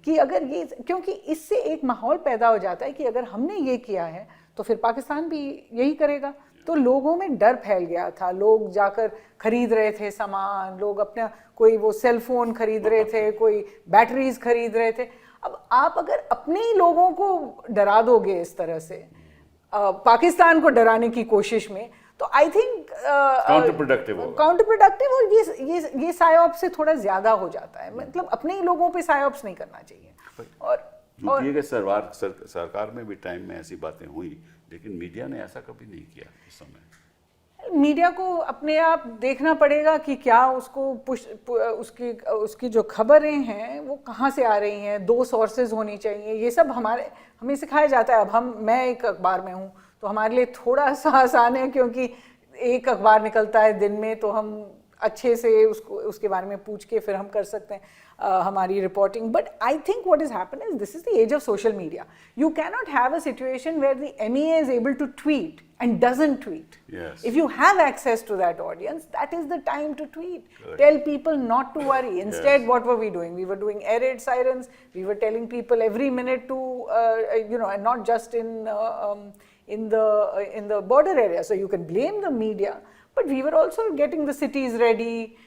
कि अगर ये, क्योंकि इससे एक माहौल पैदा हो जाता है कि अगर हमने ये किया है तो फिर पाकिस्तान भी यही करेगा। तो लोगों में डर फैल गया था, लोग जाकर खरीद रहे थे सामान, लोग अपना कोई वो सेल फोन खरीद रहे थे, कोई बैटरीज खरीद रहे थे। अब आप अगर अपने ही लोगों को डरा दोगे इस तरह से, पाकिस्तान को डराने की कोशिश में, तो आई थिंक काउंटर प्रोडक्टिव और ये साइऑप से थोड़ा ज्यादा हो जाता है। मतलब अपने ही लोगों पे साइऑप्स नहीं करना चाहिए। और यूपीए के सरकार में भी टाइम में ऐसी बातें हुई, लेकिन मीडिया ने ऐसा कभी नहीं किया उस समय। मीडिया को अपने आप देखना पड़ेगा कि क्या उसको उसकी जो खबरें हैं वो कहाँ से आ रही हैं, 2 सोर्सेज होनी चाहिए। ये सब हमें सिखाया जाता है। अब मैं एक अखबार में हूँ तो हमारे लिए थोड़ा सा आसान है, क्योंकि एक अखबार निकलता है दिन में, तो हम अच्छे से उसके बारे में पूछ के फिर हम कर सकते हैं हमारी reporting. But I think what is happen is this is the age of social media. You cannot have a situation where the MEA is able to tweet and doesn't tweet. Yes. If you have access to that audience, that is the time to tweet. Correct. Tell people not to worry. Instead, yes, what were we doing? We were doing air raid sirens. We were telling people every minute to, and not just in the border area. So you can blame the media, but we were also getting the cities ready,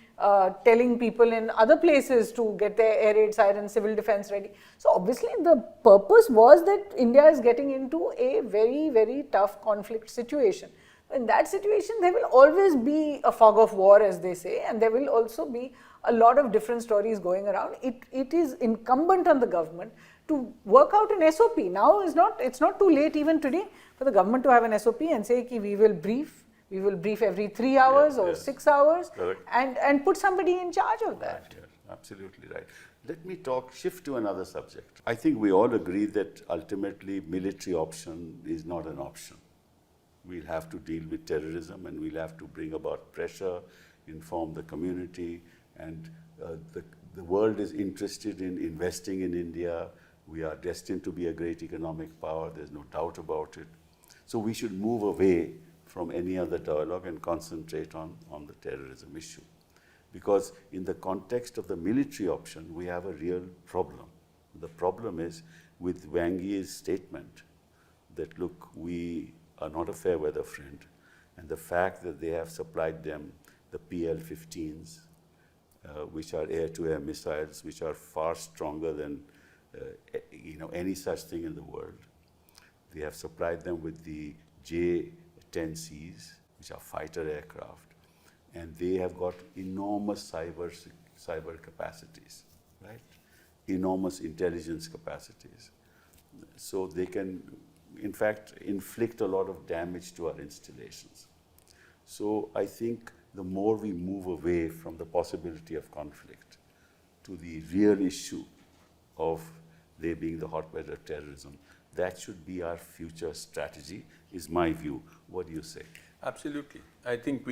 telling people in other places to get their air raid sirens, civil defense ready. So obviously the purpose was that India is getting into a very, very tough conflict situation. In that situation, there will always be a fog of war, as they say, and there will also be a lot of different stories going around. It is incumbent on the government to work out an SOP. Now it's not too late even today for the government to have an SOP and say ki we will brief every 3 hours or 6 hours, and put somebody in charge of that. Right, yes, absolutely right. Let me shift to another subject. I think we all agree that ultimately military option is not an option. We'll have to deal with terrorism, and we'll have to bring about pressure, inform the community, and the world is interested in investing in India. We are destined to be a great economic power, there's no doubt about it. So we should move away from any other dialogue and concentrate on the terrorism issue. Because in the context of the military option, we have a real problem. The problem is with Wang Yi's statement that, look, we are not a fair weather friend, and the fact that they have supplied them the PL-15s, which are air-to-air missiles, which are far stronger than any such thing in the world. They have supplied them with the J-10Cs, which are fighter aircraft, and they have got enormous cyber capacities, right? Enormous intelligence capacities. So they can, in fact, inflict a lot of damage to our installations. So I think the more we move away from the possibility of conflict to the real issue of they being the hotbed of terrorism, that should be our future strategy, is my view. What do you say? Absolutely. I think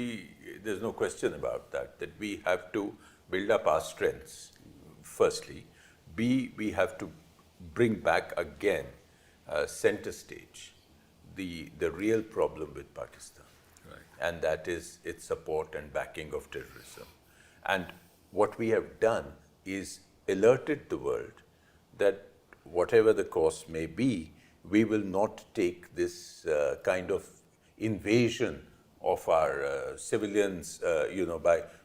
there's no question about that we have to build up our strengths, firstly. B, we have to bring back again center stage the real problem with Pakistan. Right. And that is its support and backing of terrorism. And what we have done is alerted the world that whatever the cost may be, we will not take this kind of invasion of our civilians,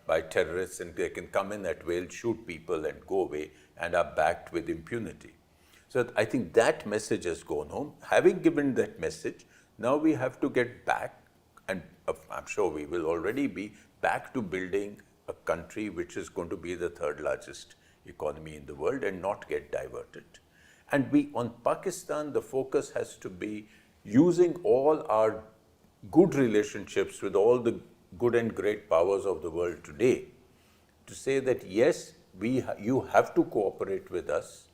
by terrorists, and they can come in at will, shoot people and go away, and are backed with impunity. So I think that message has gone home. Having given that message, now we have to get back, and I'm sure we will already be back to building a country which is going to be the 3rd largest economy in the world and not get diverted. And on Pakistan, the focus has to be using all our good relationships with all the good and great powers of the world today to say that yes, you have to cooperate with us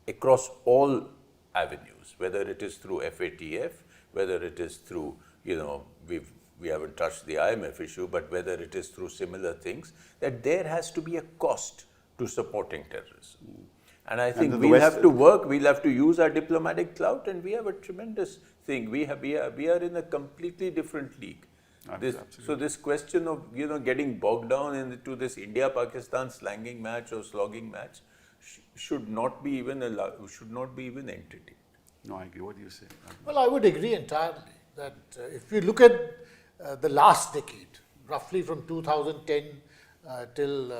across all avenues, whether it is through FATF, whether it is through, we haven't touched the IMF issue, but whether it is through similar things, that there has to be a cost to supporting terrorism. And I think we'll have to work, we'll have to use our diplomatic clout, and we have a tremendous thing. We are in a completely different league. So this question of getting bogged down into this India-Pakistan slanging match or slogging match should not be even entertained. No, I agree. What do you say? Well, I would agree entirely that if you look at the last decade, roughly from 2010 till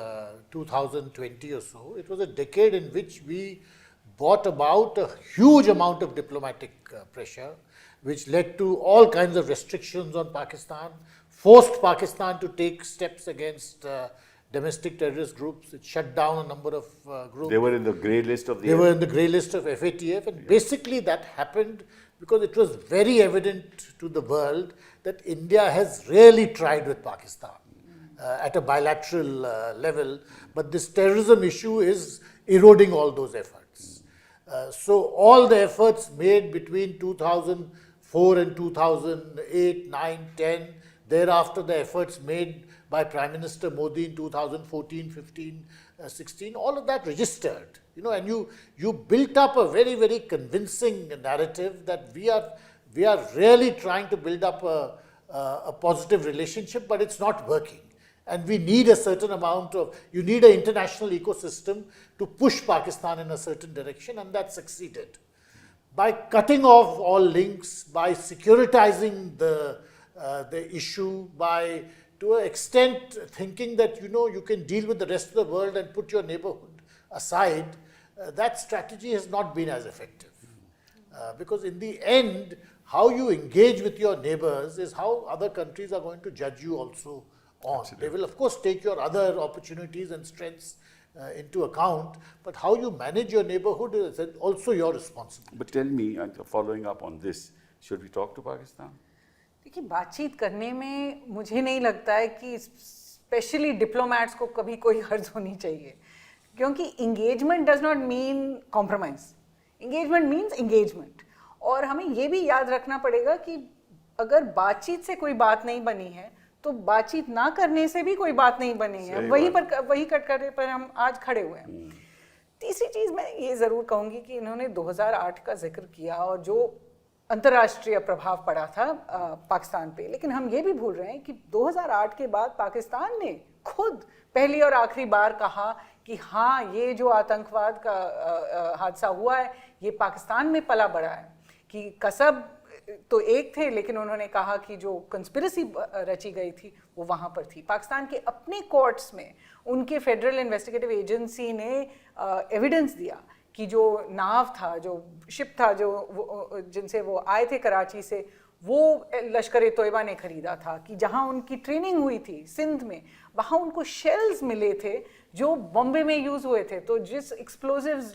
2020 or so, it was a decade in which we brought about a huge amount of diplomatic pressure, which led to all kinds of restrictions on Pakistan, forced Pakistan to take steps against domestic terrorist groups. It shut down a number of groups. They were in the grey list of the They were in the grey list of FATF, and basically that happened because it was very evident to the world that India has really tried with Pakistan at a bilateral level, but this terrorism issue is eroding all those efforts. So all the efforts made between 2004 and 2008, 9, 10, thereafter the efforts made by Prime Minister Modi in 2014, 15, 16, all of that registered, and you built up a very, very convincing narrative that we are really trying to build up a positive relationship, but it's not working. And we need a certain amount you need an international ecosystem to push Pakistan in a certain direction, and that succeeded. By cutting off all links, by securitizing the issue, by to an extent thinking that you can deal with the rest of the world and put your neighborhood aside, that strategy has not been as effective. Because in the end, how you engage with your neighbors is how other countries are going to judge you also on. Absolutely. They will of course take your other opportunities and strengths into account, but how you manage your neighborhood is also your responsibility. But tell me, following up on this, should we talk to Pakistan? देखिए, बातचीत करने में मुझे नहीं लगता है कि specially diplomats को कभी कोई हर्ज होनी चाहिए, क्योंकि engagement does not mean compromise. Engagement means engagement. और हमें ये भी याद रखना पड़ेगा कि अगर बातचीत से कोई बात नहीं बनी है तो बातचीत ना करने से भी कोई बात नहीं बनी है. वही कटघरे पर हम आज खड़े हुए हैं. तीसरी चीज़ मैं ये ज़रूर कहूँगी कि इन्होंने 2008 का जिक्र किया और जो अंतर्राष्ट्रीय प्रभाव पड़ा था पाकिस्तान पे, लेकिन हम ये भी भूल रहे हैं कि 2008 के बाद पाकिस्तान ने खुद पहली और आखिरी बार कहा कि हाँ, ये जो आतंकवाद का हादसा हुआ है ये पाकिस्तान में पला बढ़ा है. कि कसब तो एक थे, लेकिन उन्होंने कहा कि जो कंस्पिरेसी रची गई थी वो वहाँ पर थी. पाकिस्तान के अपने कोर्ट्स में उनके फेडरल इन्वेस्टिगेटिव एजेंसी ने एविडेंस दिया कि जो नाव था, जो शिप था, जिनसे वो आए थे कराची से, वो लश्कर तोयबा ने खरीदा था. कि जहाँ उनकी ट्रेनिंग हुई थी सिंध में, वहाँ उनको शेल्स मिले थे जो बॉम्बे में यूज़ हुए थे. तो जिस एक्सप्लोजिव्स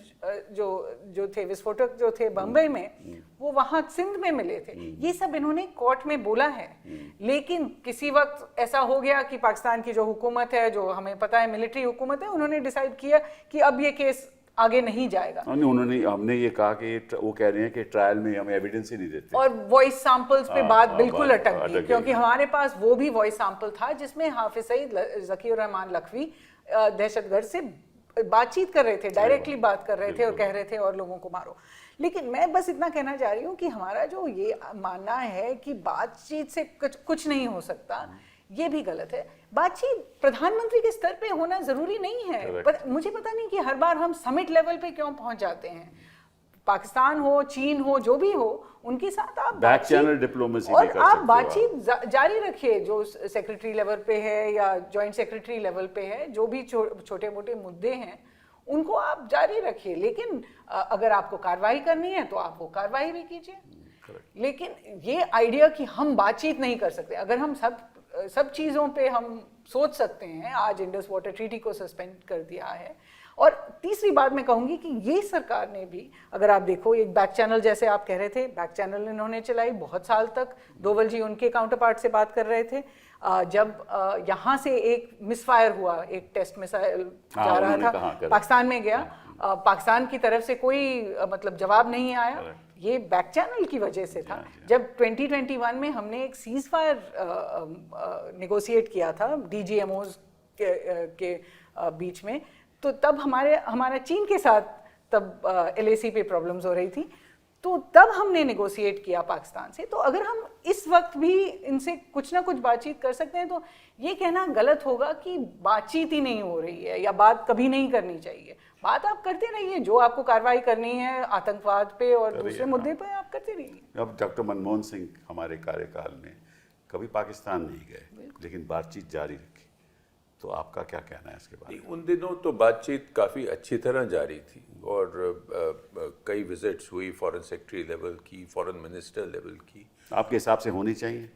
जो थे, विस्फोटक जो थे बॉम्बे में, वो वहाँ सिंध में मिले थे. ये सब इन्होंने कोर्ट में बोला है. लेकिन किसी वक्त ऐसा हो गया कि पाकिस्तान की जो हुकूमत है, जो हमें पता है मिलिट्री हुकूमत है, उन्होंने डिसाइड किया कि अब ये केस आगे नहीं जाएगा. हमने ये कहा कि वो कह रहे हैं कि ट्रायल में हमें एविडेंस ही नहीं देते. और वॉइस सैंपल्स पे बात बिल्कुल अटक गई, क्योंकि हमारे पास वो भी वॉइस सैंपल था जिसमें हाफिज सईद, ज़कीर रहमान लखवी दहशतगर्द से बातचीत कर रहे थे, डायरेक्टली बात कर रहे थे और कह रहे थे और लोगों को मारो. लेकिन मैं बस इतना कहना चाह रही हूँ कि हमारा जो ये मानना है कि बातचीत से कुछ नहीं हो सकता, ये भी गलत है. बातचीत प्रधानमंत्री के स्तर पे होना जरूरी नहीं है. पर मुझे पता नहीं कि हर बार हम समिट लेवल पे क्यों पहुंच जाते हैं. पाकिस्तान हो, चीन हो, जो भी हो, उनके साथ आप बैक चैनल डिप्लोमेसी और आप बातचीत जारी रखिए. जो सेक्रेटरी लेवल पे है या जॉइंट सेक्रेटरी लेवल पे है, जो भी छोटे मोटे मुद्दे हैं उनको आप जारी रखिए. लेकिन अगर आपको कार्रवाई करनी है तो आप वो कार्रवाई भी कीजिए. लेकिन ये आइडिया कि हम बातचीत नहीं कर सकते, अगर हम सब चीज़ों पे हम सोच सकते हैं. आज इंडस वाटर ट्रीटी को सस्पेंड कर दिया है. और तीसरी बात मैं कहूँगी कि ये सरकार ने भी, अगर आप देखो, एक बैक चैनल, जैसे आप कह रहे थे, बैक चैनल इन्होंने चलाई बहुत साल तक. डोवल जी उनके काउंटर पार्ट से बात कर रहे थे. जब यहाँ से एक मिसफायर हुआ, एक टेस्ट मिसाइल जा रहा था, पाकिस्तान में गया, पाकिस्तान की तरफ से कोई मतलब जवाब नहीं आया. ये बैक चैनल की वजह से था. जब 2021 में हमने एक सीज फायर नेगोशिएट किया था DGMOs के बीच में, तो तब हमारा चीन के साथ तब LAC पे प्रॉब्लम्स हो रही थी. तो तब हमने नेगोशिएट किया पाकिस्तान से। तो अगर हम इस वक्त भी इनसे कुछ ना कुछ बातचीत कर सकते हैं तो ये कहना गलत होगा कि बातचीत ही नहीं हो रही है या बात कभी नहीं करनी चाहिए। बात आप करते रहिए, जो आपको कार्रवाई करनी है आतंकवाद पे और दूसरे मुद्दे पे आप करते रहिए। अब डॉक्टर मनमोहन सिंह हमारे कार्यकाल में कभी पाकिस्तान नहीं गए लेकिन बातचीत जारी रखी, तो आपका क्या कहना है इसके बारे में? उन दिनों तो बातचीत काफ़ी अच्छी तरह जारी थी और कई विजिट्स हुई, फॉरेन सेक्रेटरी लेवल की, फॉरेन मिनिस्टर लेवल की। आपके हिसाब से होनी चाहिए?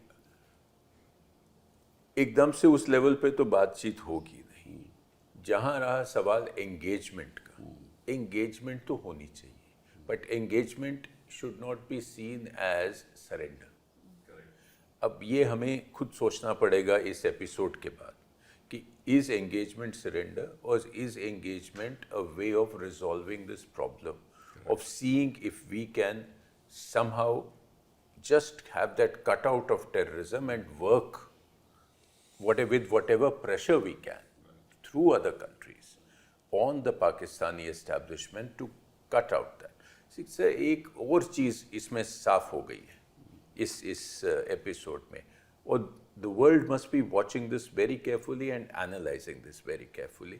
एकदम से उस लेवल पे तो बातचीत होगी नहीं। जहाँ रहा सवाल एंगेजमेंट का, एंगेजमेंट तो होनी चाहिए, but engagement should not be seen as surrender. अब ये हमें खुद सोचना पड़ेगा इस एपिसोड के बाद कि is engagement surrender or is engagement a way of resolving this problem, of seeing if we can somehow just have that cutout of terrorism and work with whatever pressure we can through other countries on the Pakistani establishment to cut out that. Sir एक और चीज़ इसमें साफ हो गई है इस episode में, और the world must be watching this very carefully and analyzing this very carefully,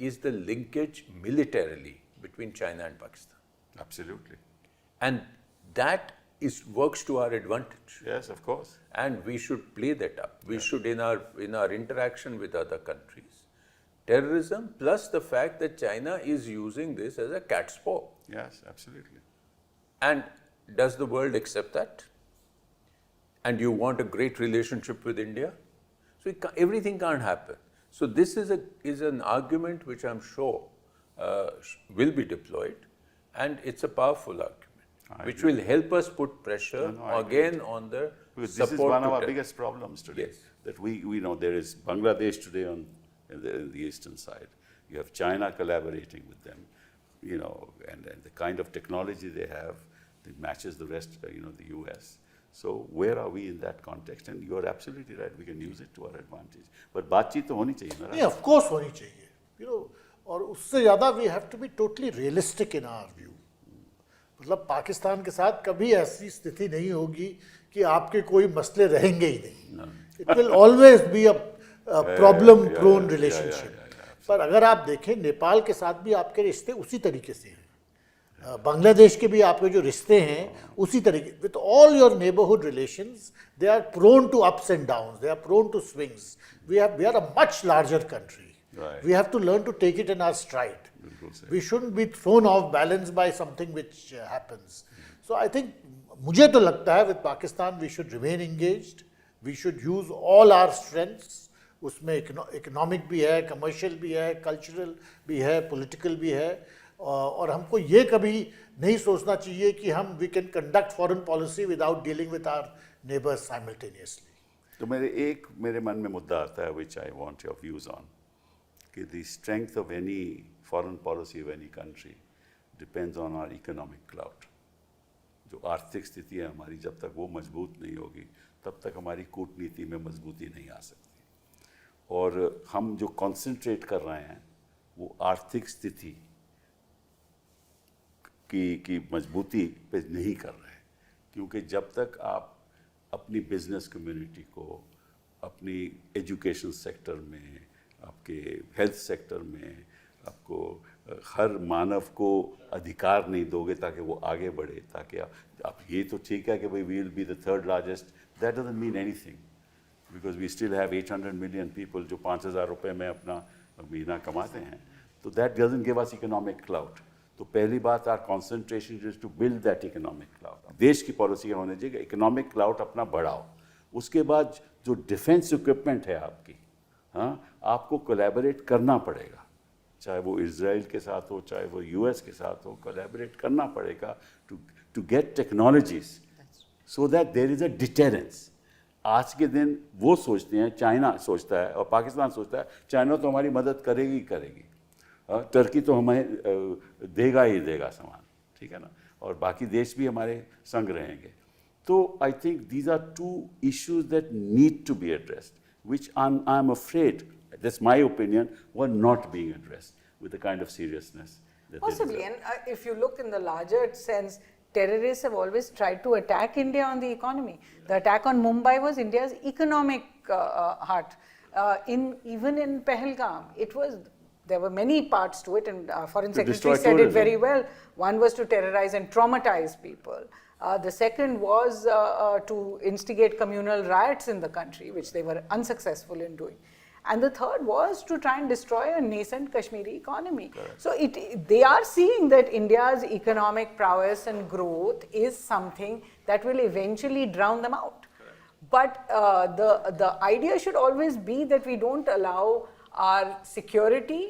is the linkage militarily between China and Pakistan. Absolutely. And that works to our advantage. Yes, of course. And we should play that up. We should, in our interaction with other countries, terrorism plus the fact that China is using this as a cat's paw. Yes, absolutely. And does the world accept that? And you want a great relationship with India? So everything can't happen. So this is an argument which I'm sure will be deployed, and it's a powerful argument which will help us put pressure again on the because support. This is one of our biggest problems today. Yes. That we know there is Bangladesh today in the eastern side. You have China collaborating with them, and the kind of technology they have that matches the rest, the US. So where are we in that context? And you are absolutely right. We can use it to our advantage. But बातचीत तो होनी चाहिए ना? नहीं, of course होनी चाहिए. और उससे ज़्यादा we have to be totally realistic in our view. मतलब पाकिस्तान के साथ कभी ऐसी स्थिति नहीं होगी कि आपके कोई मसले रहेंगे ही नहीं. It will always be a problem-prone relationship. पर अगर आप देखें नेपाल के साथ भी आपके रिश्ते उसी तरीके से हैं. बांग्लादेश के भी आपके जो रिश्ते हैं उसी तरीके. With all your neighbourhood relations they are prone to ups and downs, they are prone to swings. We are a much larger country. We have to learn to take it in our stride. We shouldn't be thrown off balance by something which happens. So I think मुझे तो लगता है with Pakistan we should remain engaged. We should use all our strengths. उसमें economic भी है, commercial भी है, cultural भी है, political भी है. और हमको ये कभी नहीं सोचना चाहिए कि हम we can conduct foreign policy without dealing with our neighbors simultaneously. तो मेरे मन में मुद्दा आता है which I want your views on. कि the strength of any foreign policy of any country depends on our economic clout. जो आर्थिक स्थिति है हमारी, जब तक वो मजबूत नहीं होगी तब तक हमारी कूटनीति में मजबूती नहीं आ सकती. और हम जो कंसंट्रेट कर रहे हैं वो आर्थिक स्थिति की मजबूती पे नहीं कर रहे हैं, क्योंकि जब तक आप अपनी बिजनेस कम्युनिटी को, अपनी एजुकेशन सेक्टर में, आपके हेल्थ सेक्टर में आपको हर मानव को अधिकार नहीं दोगे ताकि वो आगे बढ़े, ताकि आप ये तो ठीक है कि भाई we will be the third largest, that doesn't mean anything because we still have 800 million people जो 5,000 रुपये में अपना महीना कमाते हैं. तो that doesn't give us economic clout. तो पहली बात our concentration is to build that economic clout. देश की पॉलिसी होने चाहिए इकोनॉमिक क्लाउड अपना बढ़ाओ. उसके बाद जो डिफेंस इक्विपमेंट है आपकी, हाँ, आपको कोलैबोरेट करना पड़ेगा, चाहे वो इजराइल के साथ हो, चाहे वो यूएस के साथ हो, कोलैबोरेट करना पड़ेगा to get technologies so that there is a deterrence. आज के दिन वो सोचते हैं, चाइना सोचता है और पाकिस्तान सोचता है चाइना तो हमारी मदद करेगी ही करेगी, टर्की तो हमें देगा ही देगा सामान, ठीक है ना, और बाकी देश भी हमारे संग रहेंगे. तो I think these are two issues that need to be addressed, which I'm afraid, that's my opinion, were not being addressed with the kind of seriousness that Possibly, and if you look in the larger sense, terrorists have always tried to attack India on the economy. The attack on Mumbai was India's economic heart. Even in Pahalgam, there were many parts to it, and Foreign Secretary said it very well. One was to terrorize and traumatize people. The second was to instigate communal riots in the country, which they were unsuccessful in doing. And the third was to try and destroy a nascent Kashmiri economy. Correct. So they are seeing that India's economic prowess and growth is something that will eventually drown them out. Correct. But the idea should always be that we don't allow our security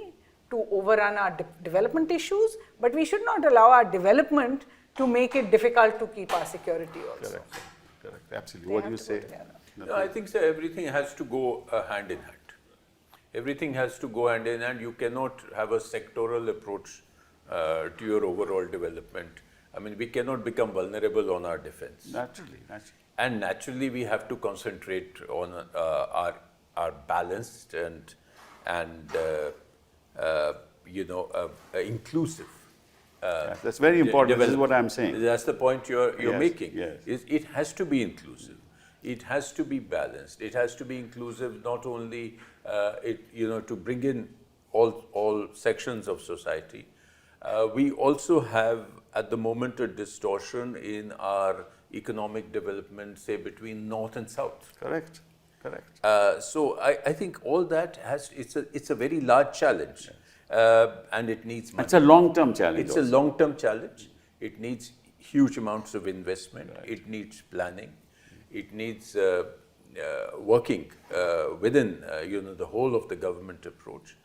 to overrun our development issues, but we should not allow our development to make it difficult to keep our security also. Correct. Correct. Absolutely. What do you say? No, I think so everything has to go hand in hand. Everything has to go hand in hand. You cannot have a sectoral approach to your overall development. I mean, we cannot become vulnerable on our defense. Naturally. And naturally, we have to concentrate on our balanced and inclusive. Yes, that's very important. This is what I'm saying. That's the point you're making. Yes. It has to be inclusive. It has to be balanced. It has to be inclusive, not only to bring in all sections of society. We also have at the moment a distortion in our economic development, say between north and south. Correct. So I think all that it's a very large challenge, and it needs money. It's a long-term challenge. It's a long-term challenge. It needs huge amounts of investment. Right. It needs planning. It needs working within the whole of the government approach,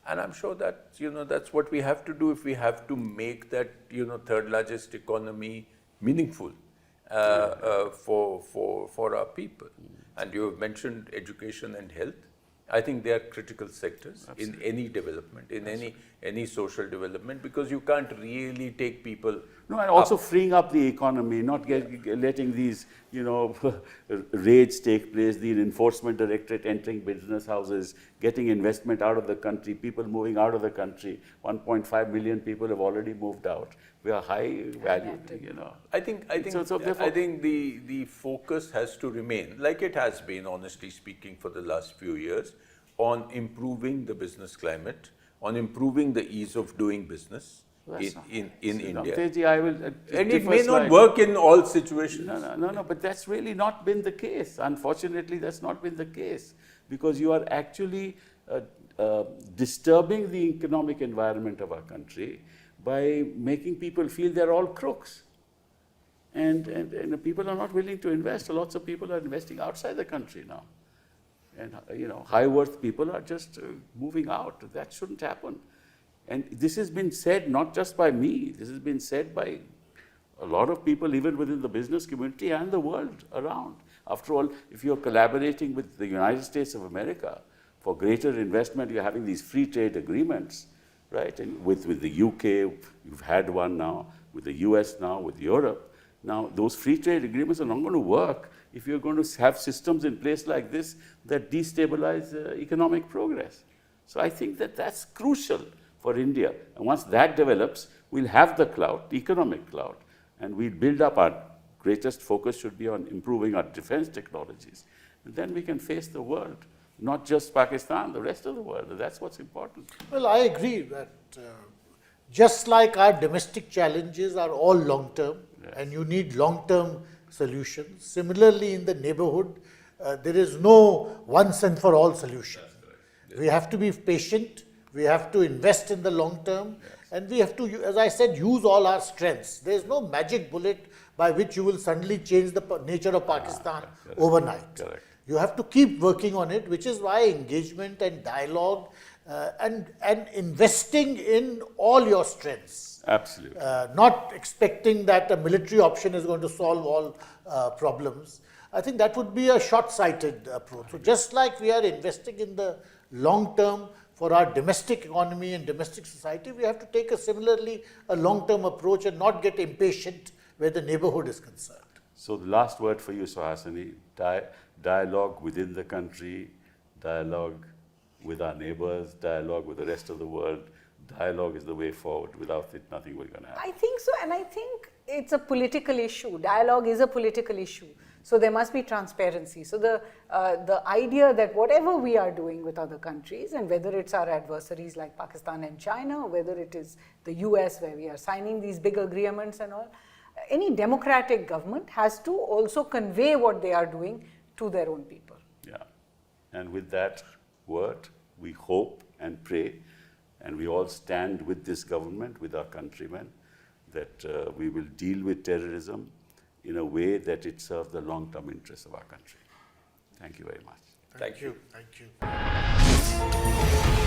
and I'm sure that that's what we have to do if we have to make that third largest economy meaningful for our people. And you have mentioned education and health. I think they are critical sectors. Absolutely. In any development, in any social development, because you can't really take people. No, and also freeing up the economy, not letting these raids take place, the enforcement directorate entering business houses, getting investment out of the country, people moving out of the country. 1.5 million people have already moved out. We are high valued, I think the focus has to remain, like it has been, honestly speaking, for the last few years, on improving the business climate, on improving the ease of doing business in India. Navtej, I will and it may not work in all situations. No, but that's really not been the case. Unfortunately, that's not been the case, because you are actually disturbing the economic environment of our country by making people feel they're all crooks. And people are not willing to invest. Lots of people are investing outside the country now. And high worth people are just moving out. That shouldn't happen. And this has been said not just by me, this has been said by a lot of people even within the business community and the world around. After all, if you're collaborating with the United States of America for greater investment, you're having these free trade agreements, right? And with the UK, you've had one now, with the US now, with Europe. Now, those free trade agreements are not going to work if you're going to have systems in place like this that destabilize economic progress. So I think that that's crucial for India. And once that develops, we'll have the clout, the economic clout, and we'll build up our greatest focus should be on improving our defense technologies. And then we can face the world, not just Pakistan, the rest of the world. That's what's important. Well, I agree that just like our domestic challenges are all long-term, yes, and you need long-term solutions, similarly in the neighborhood, there is no once and for all solution. Yes. We have to be patient, we have to invest in the long term, yes, and we have to, as I said, use all our strengths. There is no magic bullet by which you will suddenly change the nature of Pakistan overnight. Correct. You have to keep working on it, which is why engagement and dialogue and investing in all your strengths. Absolutely. Not expecting that a military option is going to solve all problems. I think that would be a short-sighted approach. So just like we are investing in the long term for our domestic economy and domestic society, we have to take a long-term approach and not get impatient where the neighborhood is concerned. So the last word for you, Suhasini, dialogue within the country, dialogue with our neighbors, dialogue with the rest of the world. Dialogue is the way forward. Without it, nothing will going to happen. I think so, and I think it's a political issue. Dialogue is a political issue. So there must be transparency. So the idea that whatever we are doing with other countries, and whether it's our adversaries like Pakistan and China, or whether it is the US where we are signing these big agreements and all, any democratic government has to also convey what they are doing to their own people. Yeah. And with that word, we hope and pray, and we all stand with this government, with our countrymen, that we will deal with terrorism in a way that it serves the long-term interests of our country. Thank you very much. Thank you. Thank you.